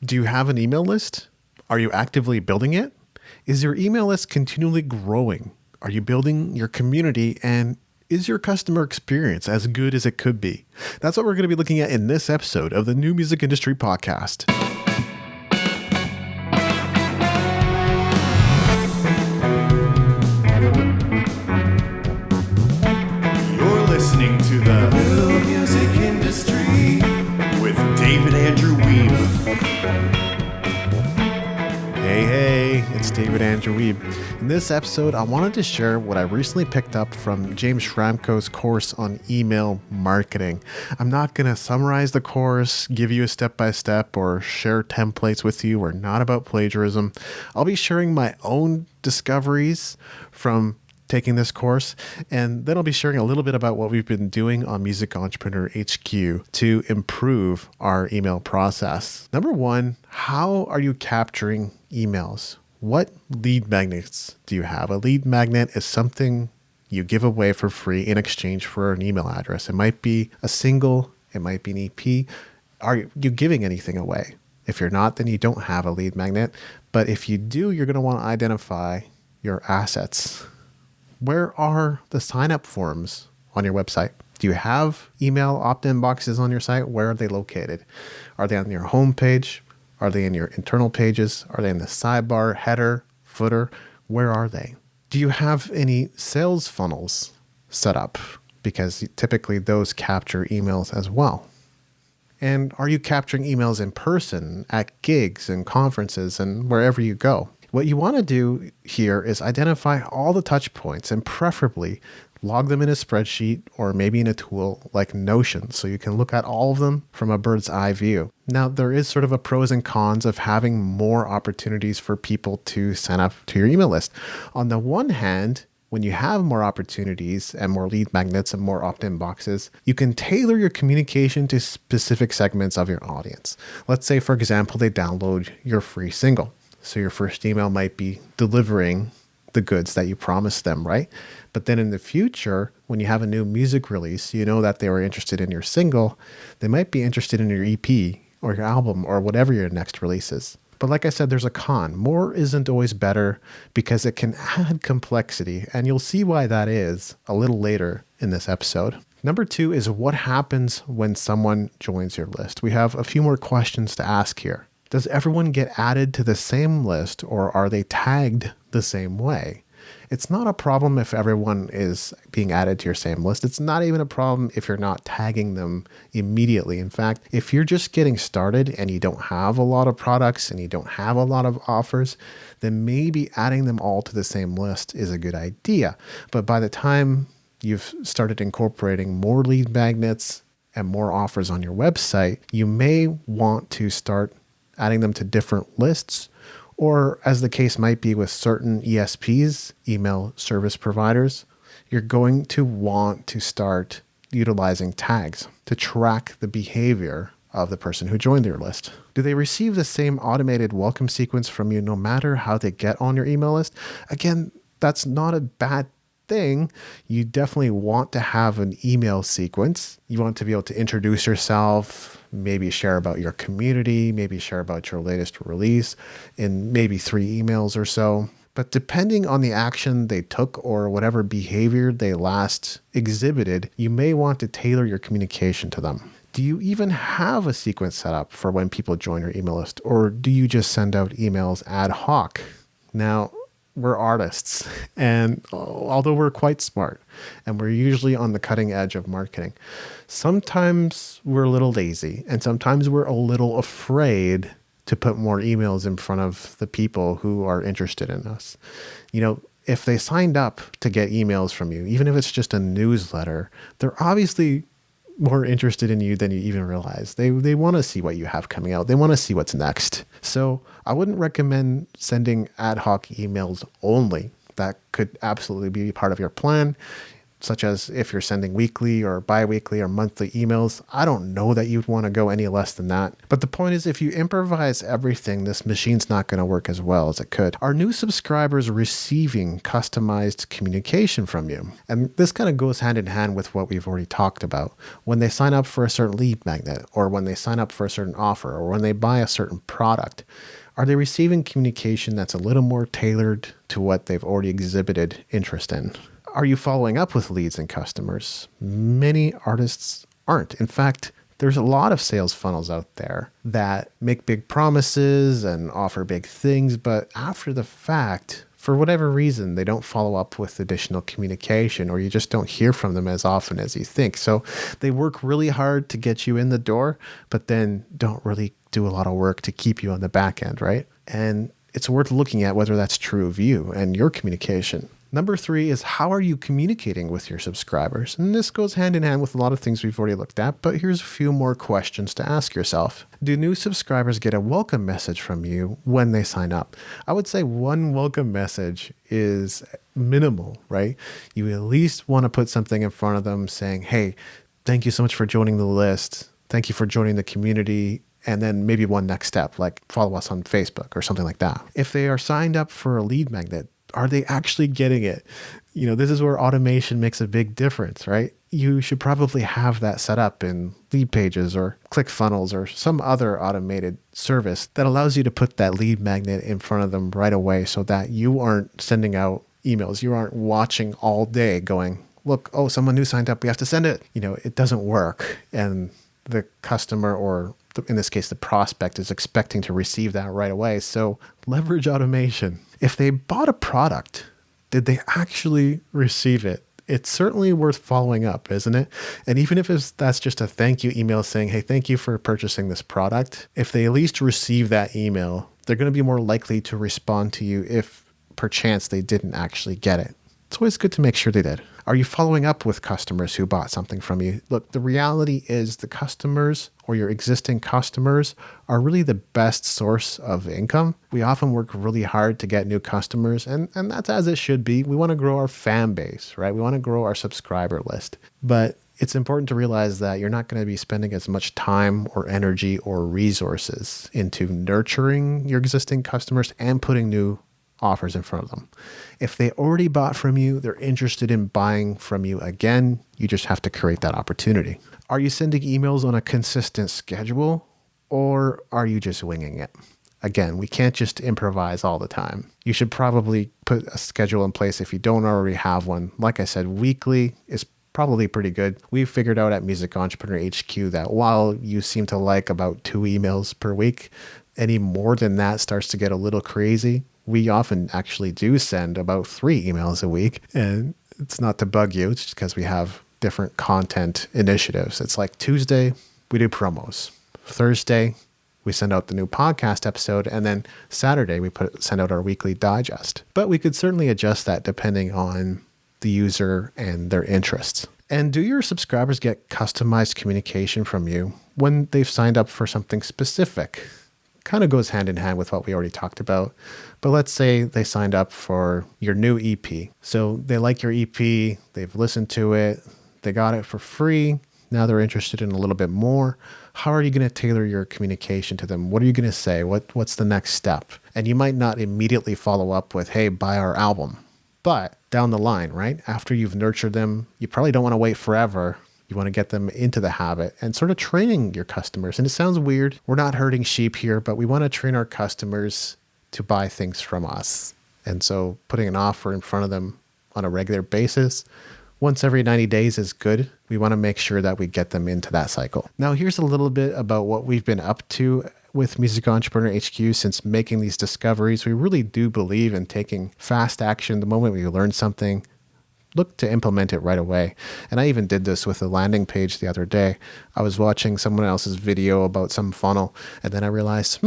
Do you have an email list? Are you actively building it? Is your email list continually growing? Are you building your community, and is your customer experience as good as it could be? That's what we're going to be looking at in this episode of the New Music Industry Podcast. You're listening to the New Music Industry with David Andrew Wiebe. Hey, it's David Andrew Wiebe. In this episode, I wanted to share what I recently picked up from James Schramko's course on email marketing. I'm not going to summarize the course, give you a step-by-step, or share templates with you. We're not about plagiarism. I'll be sharing my own discoveries from taking this course, and then I'll be sharing a little bit about what we've been doing on Music Entrepreneur HQ to improve our email process. Number one, how are you capturing emails? What lead magnets do you have? A lead magnet is something you give away for free in exchange for an email address. It might be a single, it might be an EP. Are you giving anything away? If you're not, then you don't have a lead magnet. But if you do, you're going to want to identify your assets. Where are the sign-up forms on your website? Do you have email opt-in boxes on your site? Where are they located? Are they on your home page? Are they in your internal pages? Are they in the sidebar, header, footer? Where are they? Do you have any sales funnels set up? Because typically those capture emails as well. And are you capturing emails in person at gigs and conferences and wherever you go? What you want to do here is identify all the touch points and preferably log them in a spreadsheet or maybe in a tool like Notion so you can look at all of them from a bird's eye view. Now, there is sort of a pros and cons of having more opportunities for people to sign up to your email list. On the one hand, when you have more opportunities and more lead magnets and more opt-in boxes, you can tailor your communication to specific segments of your audience. Let's say, for example, they download your free single. So your first email might be delivering the goods that you promised them, right? But then in the future, when you have a new music release, you know that they were interested in your single, they might be interested in your EP or your album or whatever your next release is. But like I said, there's a con. More isn't always better because it can add complexity, and you'll see why that is a little later in this episode. Number two is what happens when someone joins your list. We have a few more questions to ask here. Does everyone get added to the same list, or are they tagged the same way? It's not a problem if everyone is being added to your same list. It's not even a problem if you're not tagging them immediately. In fact, if you're just getting started and you don't have a lot of products and you don't have a lot of offers, then maybe adding them all to the same list is a good idea. But by the time you've started incorporating more lead magnets and more offers on your website, you may want to start adding them to different lists, or as the case might be with certain ESPs, email service providers, you're going to want to start utilizing tags to track the behavior of the person who joined your list. Do they receive the same automated welcome sequence from you no matter how they get on your email list? Again, that's not a bad thing. You definitely want to have an email sequence. You want to be able to introduce yourself, maybe share about your community, maybe share about your latest release in maybe 3 emails or so. But depending on the action they took or whatever behavior they last exhibited, you may want to tailor your communication to them. Do you even have a sequence set up for when people join your email list, or do you just send out emails ad hoc? Now, we're artists, and although we're quite smart and we're usually on the cutting edge of marketing, sometimes we're a little lazy and sometimes we're a little afraid to put more emails in front of the people who are interested in us. You know, if they signed up to get emails from you, even if it's just a newsletter, they're obviously more interested in you than you even realize. They want to see what you have coming out. They want to see what's next. So I wouldn't recommend sending ad hoc emails only. That could absolutely be part of your plan. such as if you're sending weekly or bi-weekly or monthly emails. I don't know that you'd want to go any less than that. But the point is, if you improvise everything, this machine's not going to work as well as it could. Are new subscribers receiving customized communication from you? And this kind of goes hand in hand with what we've already talked about. When they sign up for a certain lead magnet, or when they sign up for a certain offer, or when they buy a certain product, are they receiving communication that's a little more tailored to what they've already exhibited interest in? Are you following up with leads and customers? Many artists aren't. In fact, there's a lot of sales funnels out there that make big promises and offer big things, but after the fact, for whatever reason, they don't follow up with additional communication, or you just don't hear from them as often as you think. So they work really hard to get you in the door, but then don't really do a lot of work to keep you on the back end, right? And it's worth looking at whether that's true of you and your communication. Number 3 is, how are you communicating with your subscribers? And this goes hand in hand with a lot of things we've already looked at, but here's a few more questions to ask yourself. Do new subscribers get a welcome message from you when they sign up? I would say one welcome message is minimal, right? You at least want to put something in front of them saying, hey, thank you so much for joining the list. Thank you for joining the community. And then maybe one next step, like follow us on Facebook or something like that. If they are signed up for a lead magnet, are they actually getting it? You know, this is where automation makes a big difference, right? You should probably have that set up in Leadpages or ClickFunnels or some other automated service that allows you to put that lead magnet in front of them right away, so that you aren't sending out emails. You aren't watching all day going, look, oh, someone new signed up, we have to send it. You know, it doesn't work. And the customer, or in this case, the prospect, is expecting to receive that right away. So leverage automation. If they bought a product, did they actually receive it? It's certainly worth following up, isn't it? And even if that's just a thank you email saying, hey, thank you for purchasing this product, if they at least receive that email, they're going to be more likely to respond to you if perchance they didn't actually get it. It's always good to make sure they did. Are you following up with customers who bought something from you? Look, the reality is the customers, or your existing customers, are really the best source of income. We often work really hard to get new customers, and that's as it should be. We want to grow our fan base, right? We want to grow our subscriber list. But it's important to realize that you're not going to be spending as much time or energy or resources into nurturing your existing customers and putting new offers in front of them. If they already bought from you, they're interested in buying from you again. You just have to create that opportunity. Are you sending emails on a consistent schedule, or are you just winging it? Again, we can't just improvise all the time. You should probably put a schedule in place if you don't already have one. Like I said, weekly is probably pretty good. We've figured out at Music Entrepreneur HQ that while you seem to like about 2 emails per week, any more than that starts to get a little crazy. We often actually do send about 3 emails a week, and it's not to bug you. It's just because we have different content initiatives. It's like Tuesday, we do promos. Thursday, we send out the new podcast episode, and then Saturday, we send out our weekly digest. But we could certainly adjust that depending on the user and their interests. And do your subscribers get customized communication from you when they've signed up for something specific? Kind of goes hand in hand with what we already talked about. But let's say they signed up for your new EP. So they like your EP, they've listened to it, they got it for free. Now they're interested in a little bit more. How are you going to tailor your communication to them? What are you going to say? What's the next step? And you might not immediately follow up with, hey, buy our album. But down the line, right? After you've nurtured them, you probably don't want to wait forever. You want to get them into the habit and sort of training your customers. And it sounds weird. We're not herding sheep here, but we want to train our customers to buy things from us. And so putting an offer in front of them on a regular basis, once every 90 days is good. We want to make sure that we get them into that cycle. Now, here's a little bit about what we've been up to with Music Entrepreneur HQ since making these discoveries. We really do believe in taking fast action. The moment we learn something, look to implement it right away. And I even did this with a landing page the other day. I was watching someone else's video about some funnel, and then I realized,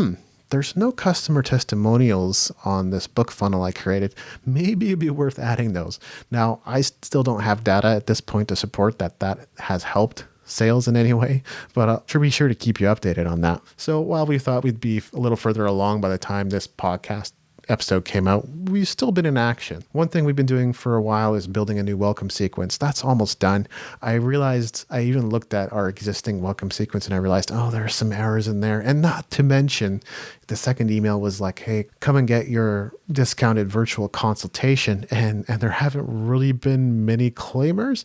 there's no customer testimonials on this book funnel I created. Maybe it'd be worth adding those. Now, I still don't have data at this point to support that has helped sales in any way, but I'll be sure to keep you updated on that. So while we thought we'd be a little further along by the time this podcast episode came out, we've still been in action. One thing we've been doing for a while is building a new welcome sequence. That's almost done. I even looked at our existing welcome sequence and I realized, there are some errors in there. And not to mention, the second email was like, hey, come and get your discounted virtual consultation. And there haven't really been many claimers.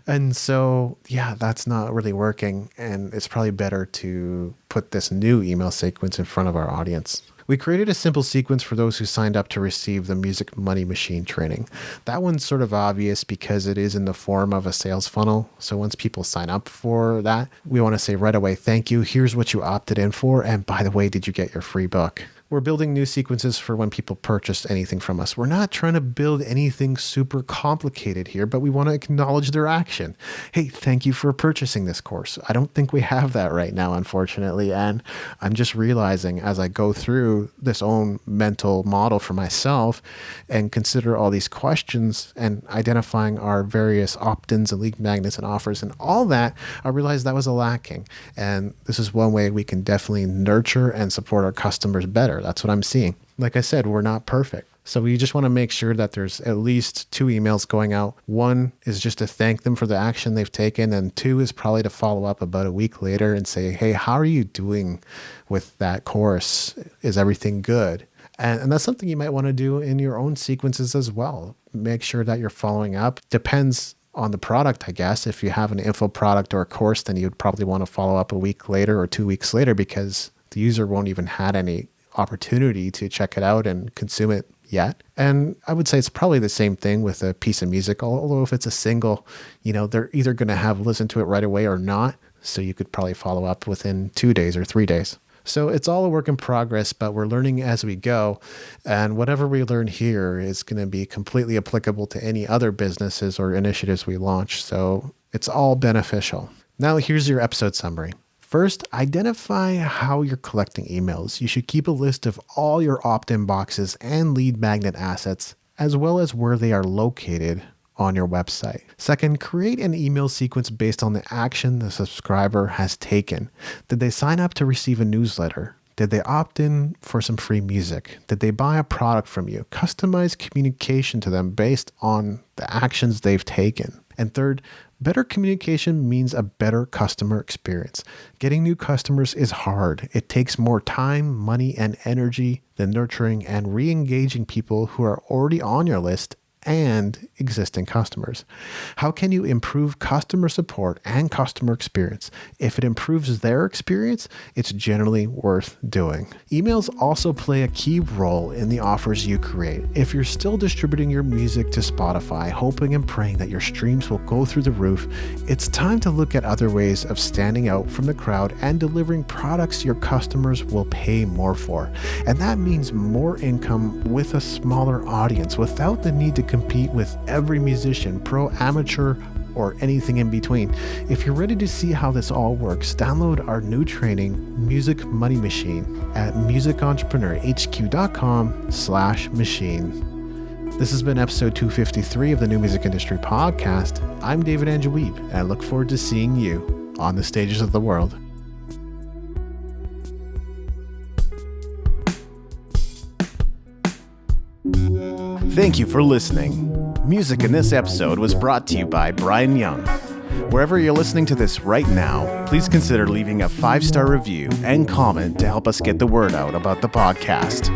And so, that's not really working. And it's probably better to put this new email sequence in front of our audience. We created a simple sequence for those who signed up to receive the Music Money Machine training. That one's sort of obvious because it is in the form of a sales funnel. So once people sign up for that, we want to say right away, thank you. Here's what you opted in for. And by the way, did you get your free book? We're building new sequences for when people purchase anything from us. We're not trying to build anything super complicated here, but we want to acknowledge their action. Hey, thank you for purchasing this course. I don't think we have that right now, unfortunately. And I'm just realizing as I go through this own mental model for myself and consider all these questions and identifying our various opt-ins and lead magnets and offers and all that, I realized that was a lacking. And this is one way we can definitely nurture and support our customers better. That's what I'm seeing. Like I said, we're not perfect. So we just want to make sure that there's at least 2 emails going out. One is just to thank them for the action they've taken. And 2 is probably to follow up about a week later and say, hey, how are you doing with that course? Is everything good? And that's something you might want to do in your own sequences as well. Make sure that you're following up. Depends on the product, I guess. If you have an info product or a course, then you'd probably want to follow up a week later or 2 weeks later because the user won't even had any opportunity to check it out and consume it yet. And I would say it's probably the same thing with a piece of music, although if it's a single, they're either going to have listened to it right away or not. So you could probably follow up within 2 days or 3 days. So it's all a work in progress, but we're learning as we go. And whatever we learn here is going to be completely applicable to any other businesses or initiatives we launch. So it's all beneficial. Now here's your episode summary. First, identify how you're collecting emails. You should keep a list of all your opt-in boxes and lead magnet assets, as well as where they are located on your website. Second, create an email sequence based on the action the subscriber has taken. Did they sign up to receive a newsletter? Did they opt in for some free music? Did they buy a product from you? Customize communication to them based on the actions they've taken. And third, better communication means a better customer experience. Getting new customers is hard. It takes more time, money, and energy than nurturing and re-engaging people who are already on your list and existing customers. How can you improve customer support and customer experience? If it improves their experience, it's generally worth doing. Emails also play a key role in the offers you create. If you're still distributing your music to Spotify, hoping and praying that your streams will go through the roof, it's time to look at other ways of standing out from the crowd and delivering products your customers will pay more for. And that means more income with a smaller audience without the need to compete with every musician, pro, amateur, or anything in between. If you're ready to see how this all works, download our new training, Music Money Machine, at musicentrepreneur.com/machine. This has been episode 253 of the New Music Industry Podcast. I'm David Andrew Weeb, and I look forward to seeing you on the stages of the world. Thank you for listening. Music in this episode was brought to you by Brian Young. Wherever you're listening to this right now, please consider leaving a 5-star review and comment to help us get the word out about the podcast.